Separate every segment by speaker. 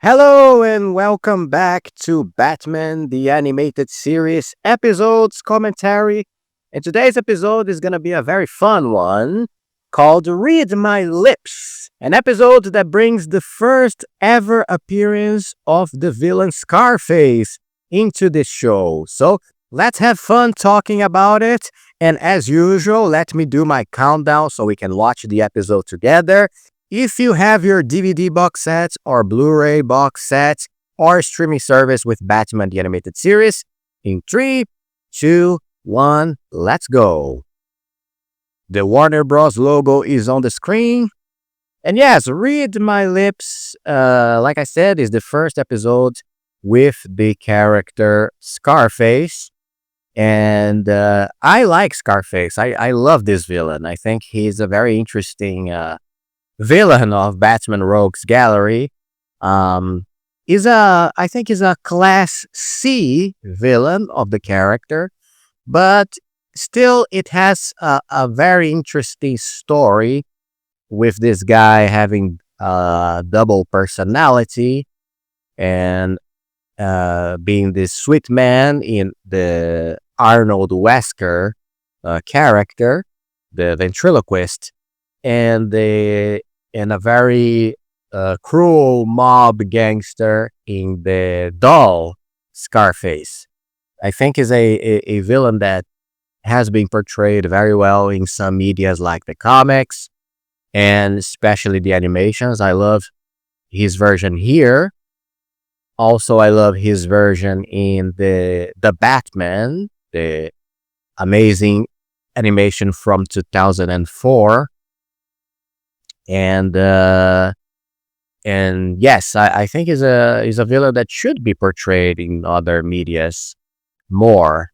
Speaker 1: Hello and welcome back to Batman the Animated Series episodes commentary. And today's episode is going to be a very fun one called Read My Lips, an episode that brings the first ever appearance of the villain Scarface into this show. So let's have fun talking about it. And as usual, let me do my countdown so we can watch the episode together. If you have your DVD box sets or Blu-ray box sets or streaming service with Batman the Animated Series, in 3, 2, 1, let's go. The Warner Bros. Logo is on the screen. And yes, Read My Lips, like I said, is the first episode with the character Scarface. And I like Scarface. I love this villain. I think he's a very interesting villain of Batman Rogues Gallery. I think is a class C villain of the character, but still it has a very interesting story with this guy having double personality and being this sweet man in the Arnold Wesker character, the ventriloquist, and a very cruel mob gangster in the doll Scarface. I think is a villain that has been portrayed very well in some medias like the comics and especially the animations. I love his version here. Also, I love his version in the Batman, the amazing animation from 2004. And yes, I think is a villain that should be portrayed in other medias more,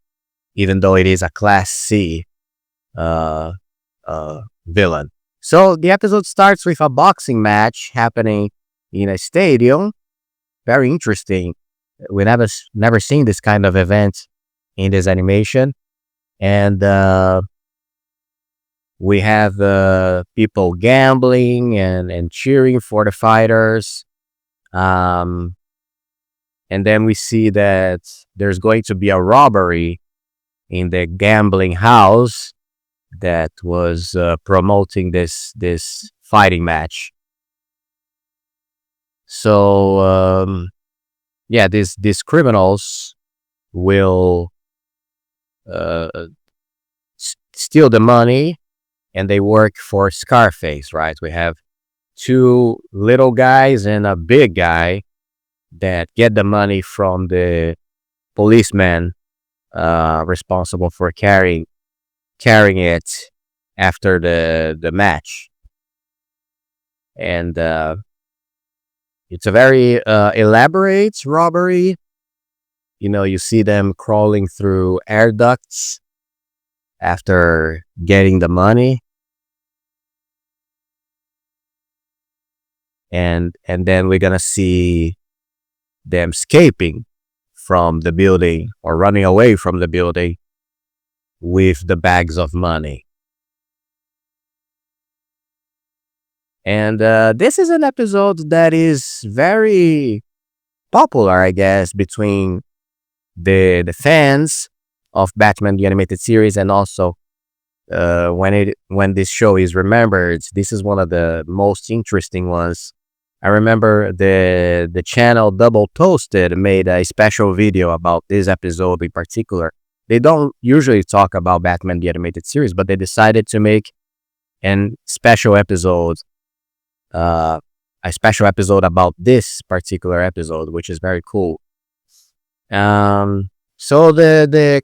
Speaker 1: even though it is a class C villain. So the episode starts with a boxing match happening in a stadium. Very interesting. We never seen this kind of event in this animation, and we have people gambling and cheering for the fighters. And then we see that there's going to be a robbery in the gambling house that was promoting this fighting match. So, yeah, these criminals will steal the money, and they work for Scarface, right? We have two little guys and a big guy that get the money from the policeman responsible for carrying it after the match. And it's a very elaborate robbery. You know, you see them crawling through air ducts after getting the money. And then we're gonna see them escaping from the building or running away from the building with the bags of money. And this is an episode that is very popular, I guess, between the fans of Batman the Animated Series, and also when this show is remembered, this is one of the most interesting ones. I remember the channel Double Toasted made a special video about this episode in particular. They don't usually talk about Batman the Animated Series, but they decided to make a special episode about this particular episode, which is very cool. So the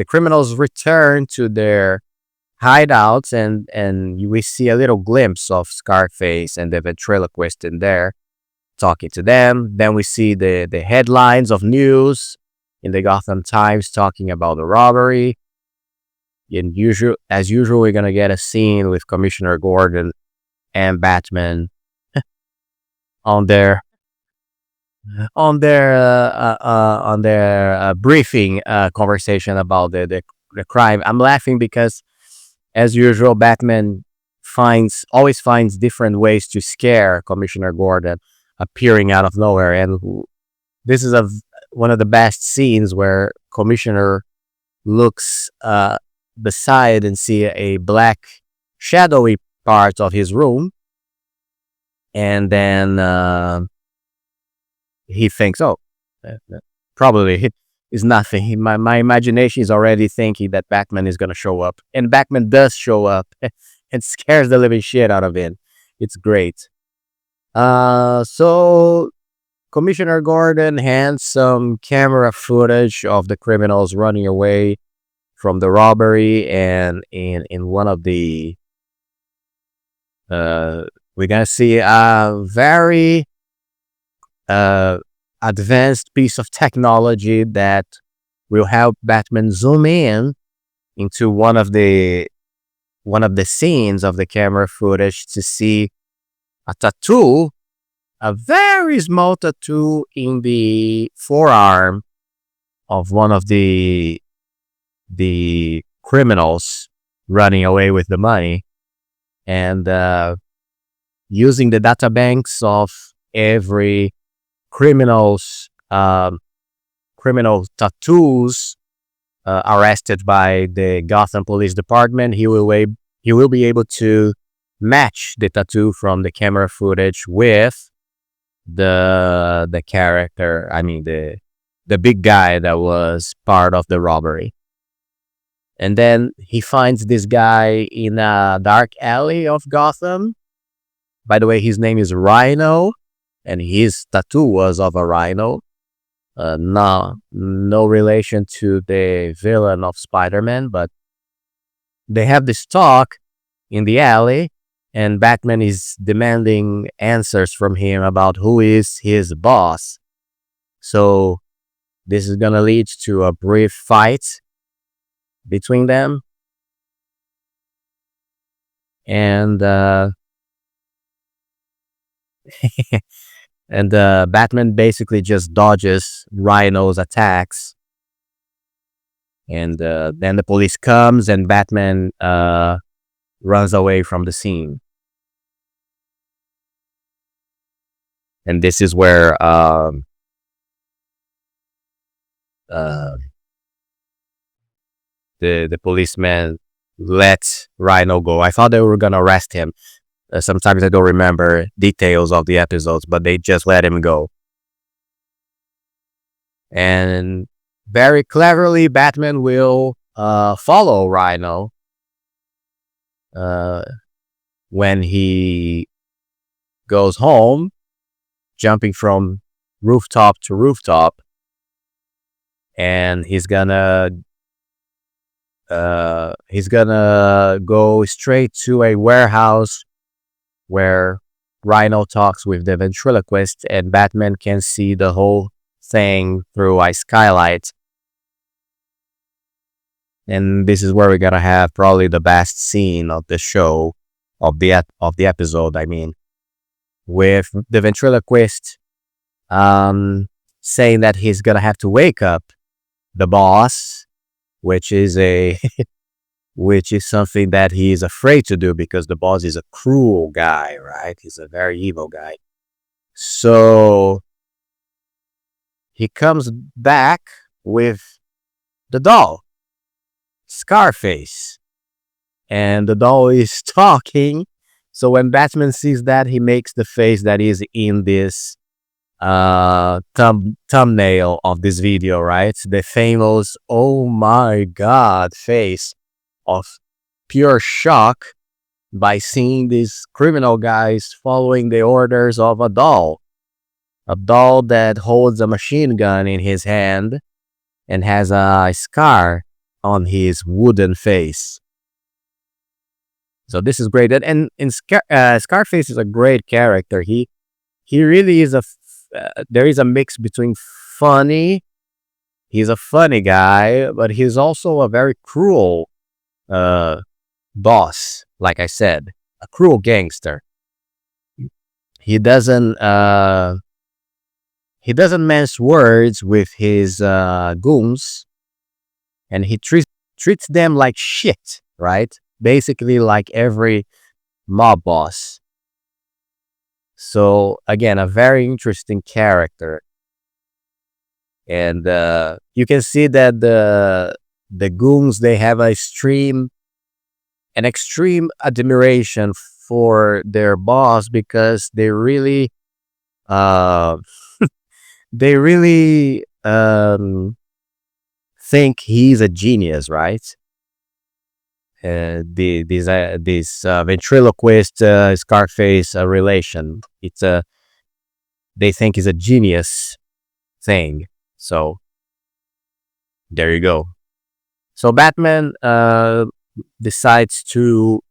Speaker 1: criminals return to their hideouts, and we see a little glimpse of Scarface and the ventriloquist in there talking to them. Then we see the headlines of news in the Gotham Times talking about the robbery. As usual, we're gonna get a scene with Commissioner Gordon and Batman on their briefing conversation about the crime. I'm laughing because, as usual, Batman always finds different ways to scare Commissioner Gordon appearing out of nowhere. And this is one of the best scenes where Commissioner looks beside and see a black shadowy part of his room, and then he thinks, "Oh, probably is nothing." My imagination is already thinking that Batman is gonna show up, and Batman does show up and scares the living shit out of him. It's great. So Commissioner Gordon hands some camera footage of the criminals running away from the robbery, and in one of the we're gonna see a very advanced piece of technology that will help Batman zoom in into one of the scenes of the camera footage to see a tattoo, a very small tattoo in the forearm of one of the criminals running away with the money, and using the data banks of every criminal's criminal tattoos arrested by the Gotham Police Department, he will be able to match the tattoo from the camera footage with the character. I mean the big guy that was part of the robbery. And then he finds this guy in a dark alley of Gotham. By the way, his name is Rhino, and his tattoo was of a rhino. No relation to the villain of Spider-Man, but they have this talk in the alley, and Batman is demanding answers from him about who is his boss. So this is gonna lead to a brief fight between them, and Batman basically just dodges Rhino's attacks, and then the police comes, and Batman runs away from the scene. And this is where the policeman let Rhino go. I thought they were gonna arrest him. Sometimes I don't remember details of the episodes, but they just let him go. And very cleverly, Batman will follow Rhino when he goes home, jumping from rooftop to rooftop, and he's gonna go straight to a warehouse where Rhino talks with the ventriloquist, and Batman can see the whole thing through a skylight. And this is where we're gonna have probably the best scene of the show, of the episode. I mean, with the ventriloquist saying that he's gonna have to wake up the boss, which is something that he is afraid to do because the boss is a cruel guy, right? He's a very evil guy. So he comes back with the doll, Scarface, and the doll is talking. So when Batman sees that, he makes the face that is in this thumbnail of this video, right? The famous "oh my god" face of pure shock by seeing these criminal guys following the orders of a doll that holds a machine gun in his hand and has a scar on his wooden face. So this is great. And Scarface is a great character. He really is there is a mix between funny. He's a funny guy, but he's also a very cruel boss. Like I said, a cruel gangster. He doesn't mince words with his goons, and he treats them like shit, right? Basically, like every mob boss. So again, a very interesting character, and you can see that the goons, they have an extreme admiration for their boss, because uh they really think he's a genius, right? This ventriloquist Scarface relation. They think is a genius thing. So there you go. So Batman decides to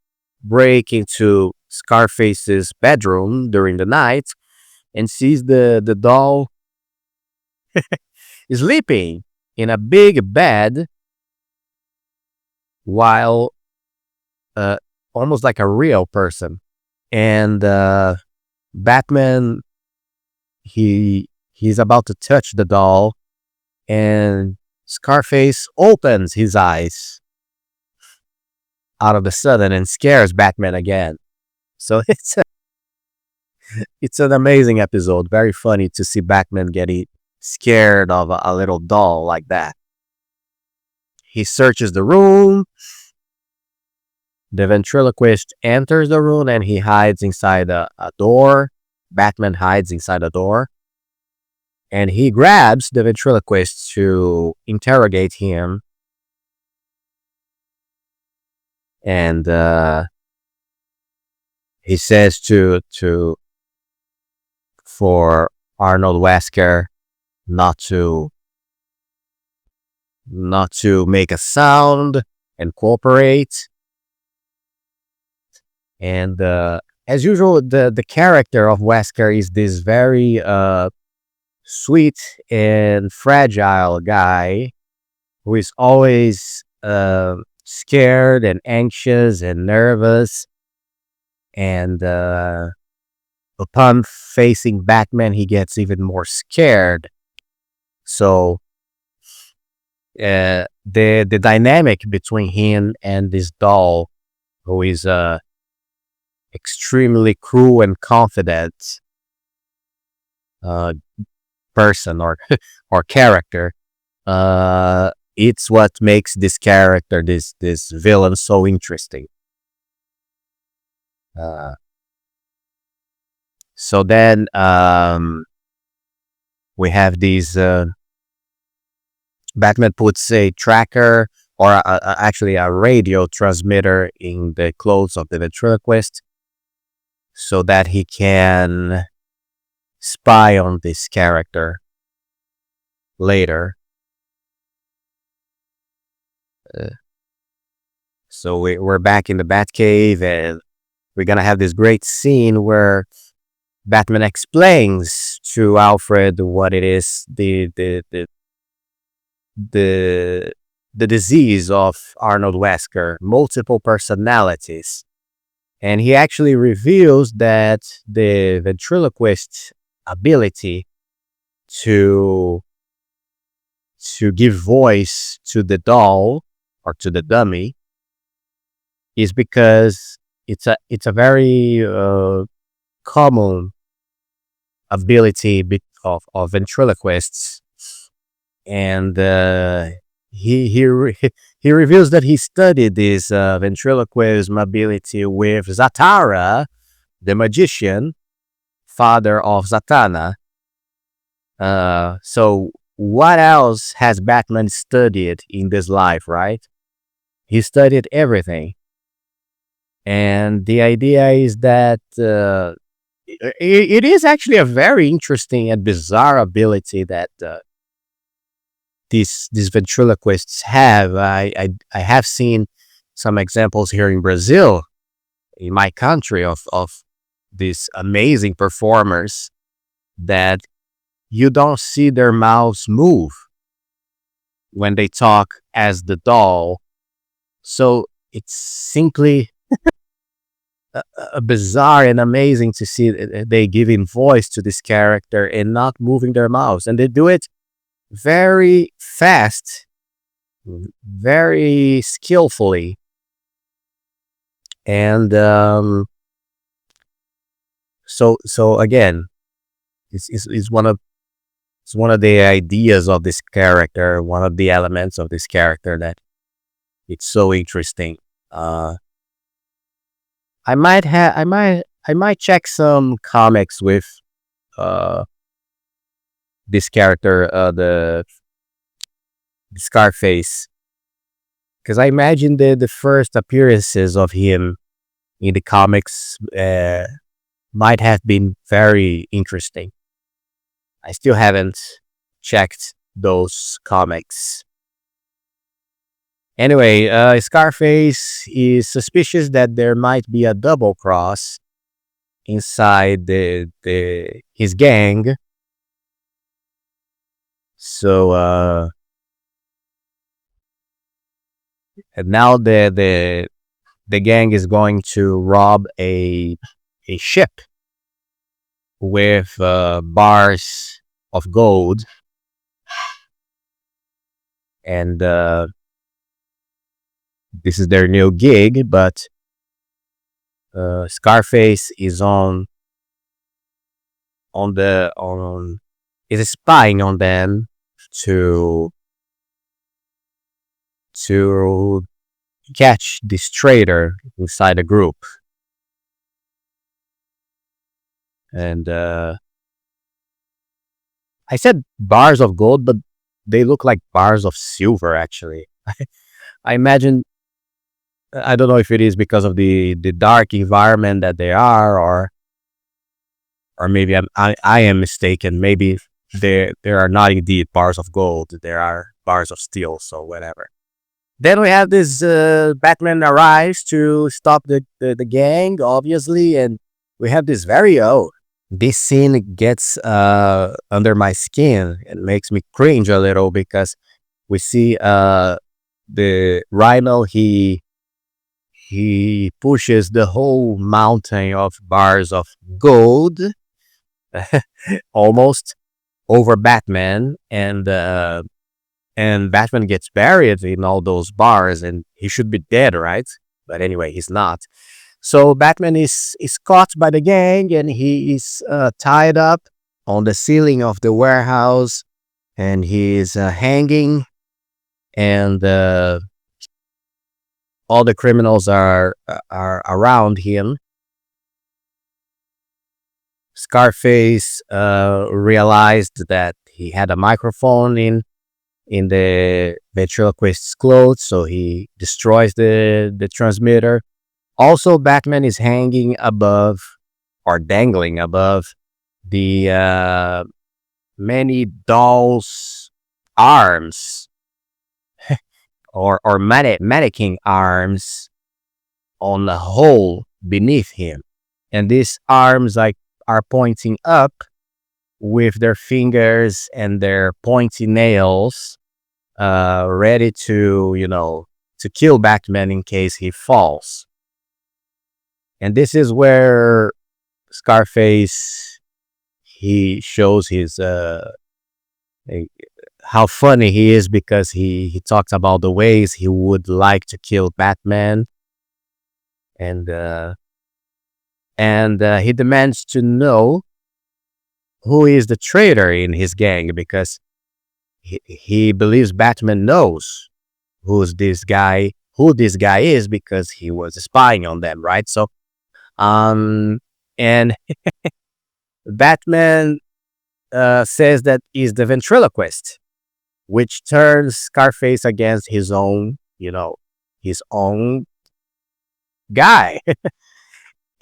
Speaker 1: break into Scarface's bedroom during the night and sees the doll sleeping in a big bed, while uh, almost like a real person. And Batman, he's about to touch the doll, and Scarface opens his eyes out of the sudden and scares Batman again. So it's an amazing episode. Very funny to see Batman getting scared of a little doll like that. He searches the room. The ventriloquist enters the room and he hides inside a door. Batman hides inside a door. And he grabs the ventriloquist to interrogate him. And he says for Arnold Wesker not to make a sound and cooperate. And as usual, the character of Wesker is this very sweet and fragile guy who is always scared and anxious and nervous. And upon facing Batman, he gets even more scared. So the dynamic between him and this doll, who is extremely cruel and confident person or character, it's what makes this character, this villain, so interesting. So then we have these Batman puts a tracker, or actually a radio transmitter, in the clothes of the ventriloquist, so that he can spy on this character later. So we're back in the Batcave, and we're gonna have this great scene where Batman explains to Alfred what it is, the disease of Arnold Wesker, multiple personalities. And he actually reveals that the ventriloquist ability to give voice to the doll or to the dummy is because it's a very common ability of ventriloquists. And he reveals that he studied this ventriloquism ability with Zatara, the magician, father of Zatanna. So what else has Batman studied in this life, right? He studied everything. And the idea is that it is actually a very interesting and bizarre ability that these ventriloquists have. I have seen some examples here in Brazil, in my country, of these amazing performers that you don't see their mouths move when they talk as the doll. So it's simply bizarre and amazing to see they giving voice to this character and not moving their mouths, and they do it very fast, very skillfully. And So again, it's one of the ideas of this character, one of the elements of this character that it's so interesting. Uh, I might check some comics with uh this character, the Scarface, because I imagine the first appearances of him in the comics might have been very interesting. I still haven't checked those comics. Anyway, Scarface is suspicious that there might be a double cross inside the his gang. So and now the gang is going to rob a ship with bars of gold, and this is their new gig. But Scarface is on is spying on them to to catch this traitor inside the group. And I said bars of gold, but they look like bars of silver. Actually, I imagine. I don't know if it is because of the dark environment that they are, or maybe I am mistaken. Maybe there are not indeed bars of gold. There are bars of steel. So whatever. Then we have this Batman arrives to stop the gang, obviously, and we have this very this scene gets under my skin and makes me cringe a little because we see the Rhino, he pushes the whole mountain of bars of gold almost over Batman, and Batman gets buried in all those bars, and he should be dead, right? But anyway, he's not. So Batman is caught by the gang, and he is tied up on the ceiling of the warehouse, and he is hanging, and all the criminals are around him. Scarface realized that he had a microphone in the ventriloquist's clothes, so he destroys the transmitter. Also, Batman is hanging above or dangling above the many dolls' arms or mannequin arms on the hole beneath him. And these arms are pointing up with their fingers and their pointy nails, ready to kill Batman in case he falls. And this is where Scarface, he shows his how funny he is, because he talks about the ways he would like to kill Batman, and he demands to know who is the traitor in his gang, because he believes Batman knows who this guy is, because he was spying on them, right? So and Batman says that he's the ventriloquist, which turns Scarface against his own guy.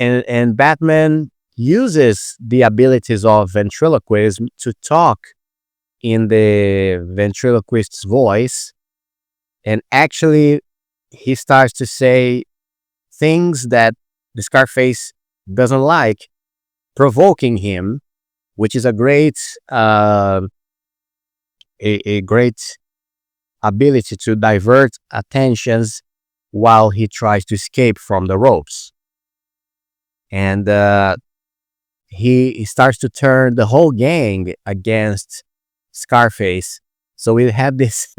Speaker 1: and Batman uses the abilities of ventriloquism to talk in the ventriloquist's voice, and actually he starts to say things that the Scarface doesn't like, provoking him, which is a great a great ability to divert attentions while he tries to escape from the ropes. And he starts to turn the whole gang against Scarface. So we have this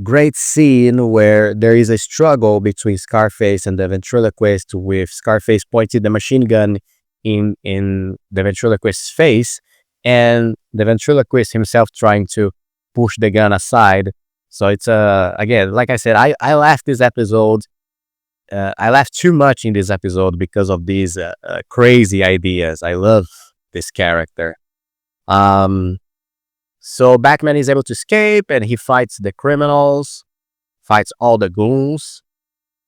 Speaker 1: great scene where there is a struggle between Scarface and the ventriloquist, with Scarface pointing the machine gun in the ventriloquist's face, and the ventriloquist himself trying to push the gun aside. So it's again, like I said, I laughed this episode. I laughed too much in this episode because of these crazy ideas. I love this character. So Batman is able to escape, and he fights the criminals, fights all the goons.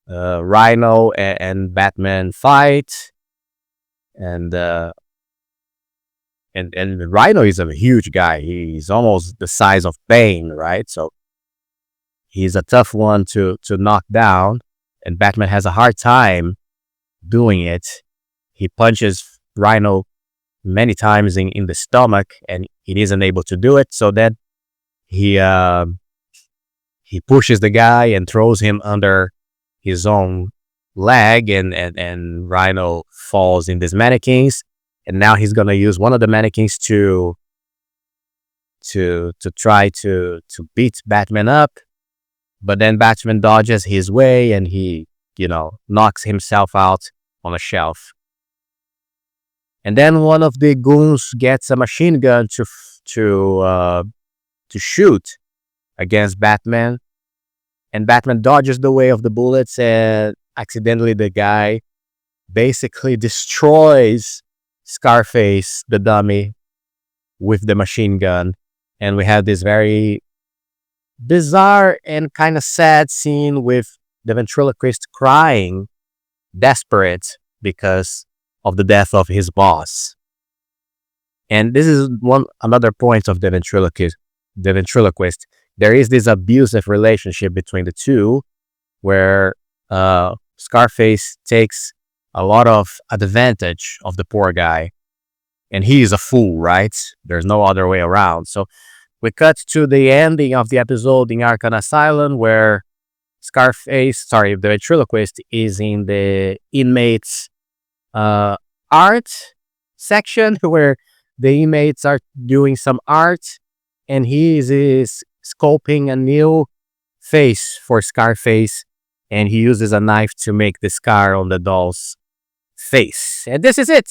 Speaker 1: Rhino and Batman fight, and Rhino is a huge guy. He's almost the size of Bane, right? So he's a tough one to knock down, and Batman has a hard time doing it. He punches Rhino many times in the stomach, and he isn't able to do it. So then he pushes the guy and throws him under his own leg, and Rhino falls in these mannequins, and now he's gonna use one of the mannequins to try to beat Batman up, but then Batman dodges his way, and he knocks himself out on a shelf. And then one of the goons gets a machine gun to shoot against Batman, and Batman dodges the way of the bullets, and accidentally the guy basically destroys Scarface, the dummy, with the machine gun. And we have this very bizarre and kind of sad scene with the ventriloquist crying, desperate because of the death of his boss. And this is another point of the ventriloquist. There is this abusive relationship between the two, where Scarface takes a lot of advantage of the poor guy, and he is a fool, right? There's no other way around. So we cut to the ending of the episode in Arkham Asylum, where the ventriloquist is in the inmates' art section, where the inmates are doing some art, and he is sculpting a new face for Scarface, and he uses a knife to make the scar on the doll's face. And this is it.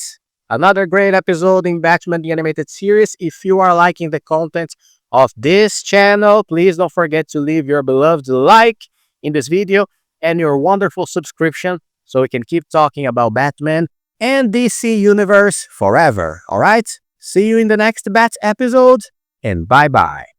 Speaker 1: Another great episode in Batman the Animated Series. If you are liking the content of this channel, please don't forget to leave your beloved like in this video and your wonderful subscription so we can keep talking about Batman and DC Universe forever. All right? See you in the next Bat episode, and bye-bye.